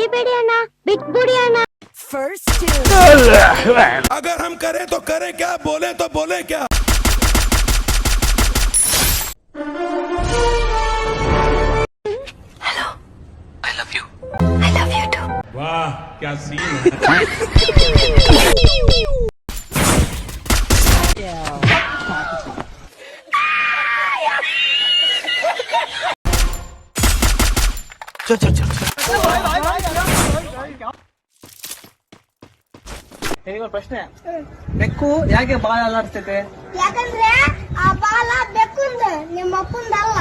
ಹೊಡಿಬೇಡಿ ಅಣ್ಣ, ಬಿಟ್ಬಿಡಿ ಅಣ್ಣ. First two. अगर हम करें तो करें क्या, बोले तो बोले क्या. Hello. I love you. I love you too. वाह क्या सीन है. चल चल चल. ನಿನಗೊಂದು ಪ್ರಶ್ನೆ, ಬೆಕ್ಕು ಯಾಕೆ ಬಾಲ ಅಲ್ಲಾಡ್ತೈತೆ? ಯಾಕಂದ್ರೆ ಆ ಬಾಲ ಬೆಕ್ಕುಂದ, ನಿಮ್ಮ ಅಪ್ಪಂದಲ್ಲ.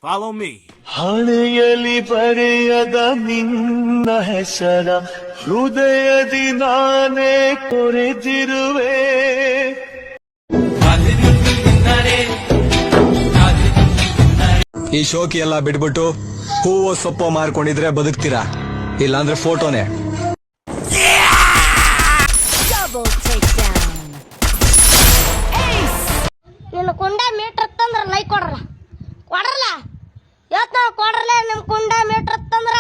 Follow me. ಹಣೆಯಲ್ಲಿ ಬರೆಯದ ನಿನ್ನ ಹೆಸರ ಹೃದಯದಿ ನಾನೇ ಕೊರೆದಿರುವೆ. ಈ ಶೋಕಿ ಎಲ್ಲ ಬಿಟ್ಬಿಟ್ಟು ಹೂವು ಸೊಪ್ಪು ಮಾರ್ಕೊಂಡಿದ್ರೆ ಬದುಕ್ತೀರಾ, ಇಲ್ಲಾಂದ್ರೆ ಫೋಟೋನೇ. Double takedown. Ace. ನಿನ್ನ ಕುಂಡ ಮೀಟರ್ ತಂದ್ರ ಲೈಕ್ ಕೊಡ್ರಲ್ಲ, ಕೊಡ್ರಲ್ಲ ಇವತ್ತು ನಾವು ಕೊಡ್ರಲ್ಲ. ನಿಮ್ ಕುಂಡ ಮೀಟರ್ ತಂದ್ರ